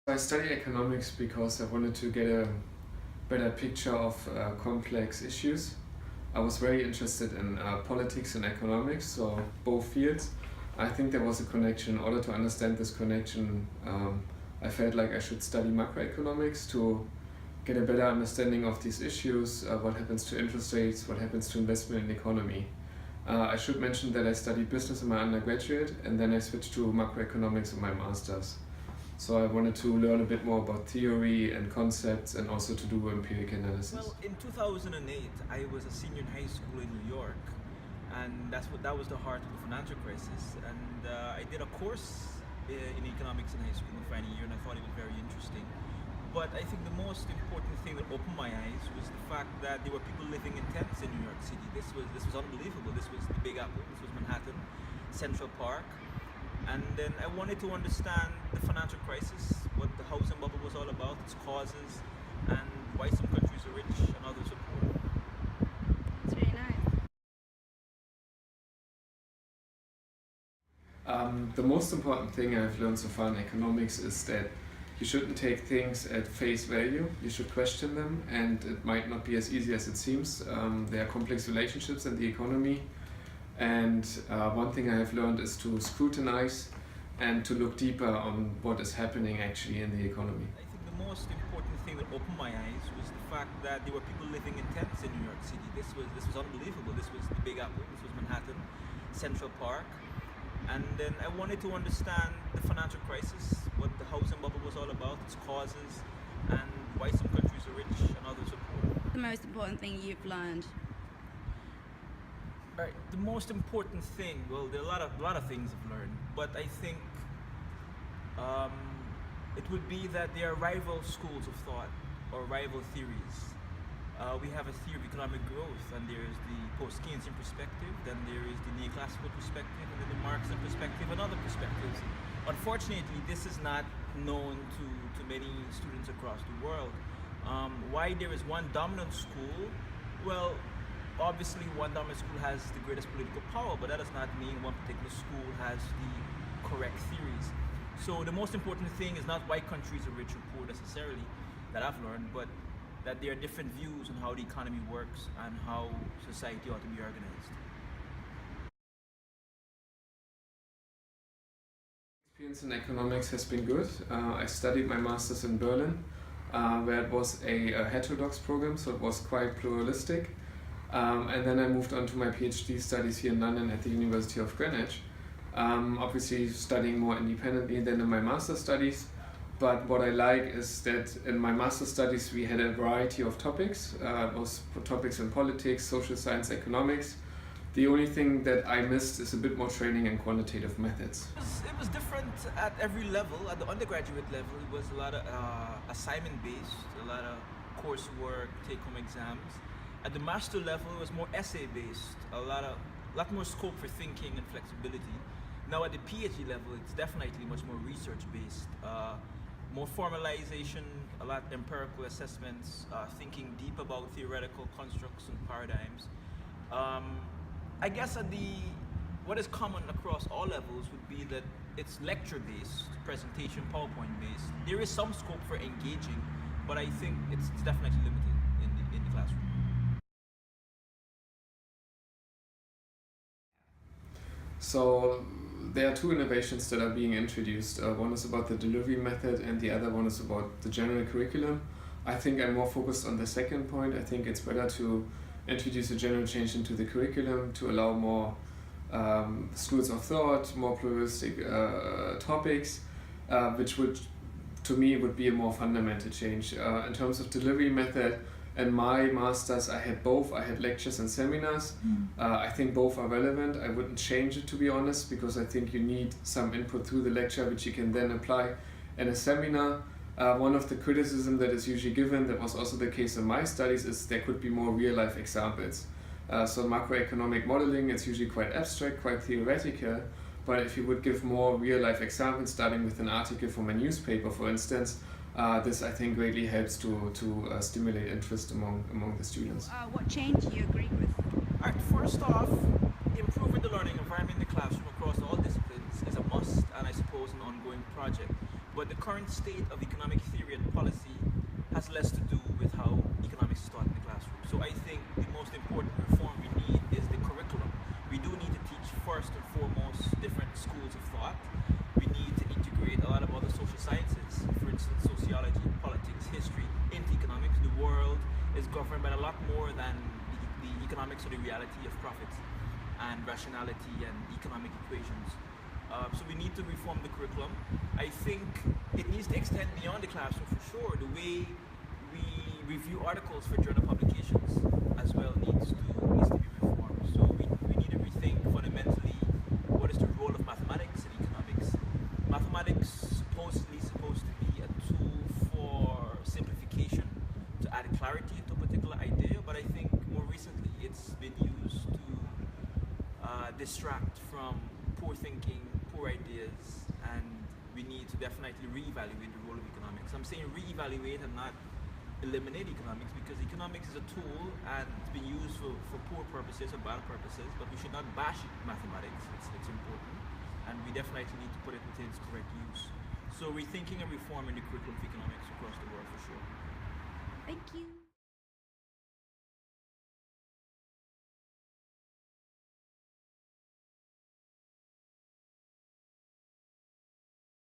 I study economics because I wanted to get a better picture of complex issues. I was very interested in politics and economics, so both fields. I think there was a connection. In order to understand this connection, I felt like I should study macroeconomics to get a better understanding of these issues, what happens to interest rates, what happens to investment in the economy. I should mention that I studied business in my undergraduate and then I switched to macroeconomics in my master's. So I wanted to learn a bit more about theory and concepts and also to do empirical analysis. Well, in 2008, I was a senior in high school in New York, and that was the heart of the financial crisis. And I did a course in economics in high school in the final year, and I thought it was very interesting. But I think the most important thing that opened my eyes was the fact that there were people living in tents in New York City. This was unbelievable. This was the Big Apple. This was Manhattan, Central Park. And then I wanted to understand the financial crisis, what the housing bubble was all about, its causes, and why some countries are rich and others are poor. It's really nice. The most important thing I've learned so far in economics is that you shouldn't take things at face value. You should question them, and it might not be as easy as it seems. There are complex relationships in the economy. And one thing I have learned is to scrutinize and to look deeper on what is happening actually in the economy. I think the most important thing that opened my eyes was the fact that there were people living in tents in New York City. This was unbelievable. This was the Big Apple. This was Manhattan, Central Park. And then I wanted to understand the financial crisis, what the housing bubble was all about, its causes, and why some countries are rich and others are poor. The most important thing you've learned? Right. The most important thing, well, there are a lot of things I've learned, but I think it would be that there are rival schools of thought or rival theories. We have a theory of economic growth, and there's the post-Keynesian perspective, then there is the neoclassical perspective, and then the Marxian perspective, and other perspectives. Unfortunately, this is not known to many students across the world. Why there is one dominant school? Well, obviously one dominant school has the greatest political power, but that does not mean one particular school has the correct theories. So the most important thing is not why countries are rich or poor necessarily, that I've learned, but that there are different views on how the economy works and how society ought to be organized. Experience in economics has been good. I studied my master's in Berlin, where it was a heterodox program, so it was quite pluralistic. And then I moved on to my PhD studies here in London at the University of Greenwich, obviously studying more independently than in my master's studies. But what I like is that in my master's studies we had a variety of topics. It was topics in politics, social science, economics. The only thing that I missed is a bit more training in quantitative methods. It was different at every level. At the undergraduate level, it was a lot of assignment-based, a lot of coursework, take-home exams. At the master level, it was more essay-based, a lot more scope for thinking and flexibility. Now at the PhD level, it's definitely much more research-based, more formalization, a lot of empirical assessments, thinking deep about theoretical constructs and paradigms. I guess what is common across all levels would be that it's lecture-based, presentation, PowerPoint-based. There is some scope for engaging, but I think it's definitely limited in the classroom. So there are two innovations that are being introduced. One is about the delivery method and the other one is about the general curriculum. I think I'm more focused on the second point. I think it's better to introduce a general change into the curriculum to allow more schools of thought, more pluralistic topics, which would, to me, would be a more fundamental change. In terms of delivery method, in my master's I had both. I had lectures and seminars. I think both are relevant. I wouldn't change it, to be honest, because I think you need some input through the lecture which you can then apply in a seminar. One of the criticism that is usually given, that was also the case in my studies, is there could be more real-life examples. So macroeconomic modeling, it's usually quite abstract, quite theoretical, but if you would give more real-life examples, starting with an article from a newspaper, for instance, this I think greatly helps to stimulate interest among the students. What change do you agree with? All right, first off, improving the learning environment in the classroom across all disciplines is a must, and I suppose an ongoing project. But the current state of economic theory and policy has less to do with how economics is taught in the classroom. So I think the most important reform we need is the curriculum. We do need to teach first and foremost different schools of thought. We need to integrate a lot of other social sciences, for instance, sociology, politics, history, into economics. The world is governed by a lot more than the economics or the reality of profit and rationality and economic equations. So we need to reform the curriculum. I think it needs to extend beyond the classroom for sure. The way we review articles for journal publications as well needs to be reformed. So we need to rethink fundamentally what is the role of mathematics in economics. Mathematics supposedly supposed to be a tool for simplification, to add clarity to a particular idea, but I think more recently it's been used to distract from poor thinking, poor ideas, and we need to definitely reevaluate the role of economics. I'm saying reevaluate and not eliminate economics, because economics is a tool and it's been used for poor purposes or bad purposes, but we should not bash mathematics. It's important, and we definitely need to put it within its correct use. So rethinking and reforming the curriculum of economics across the world for sure. Thank you.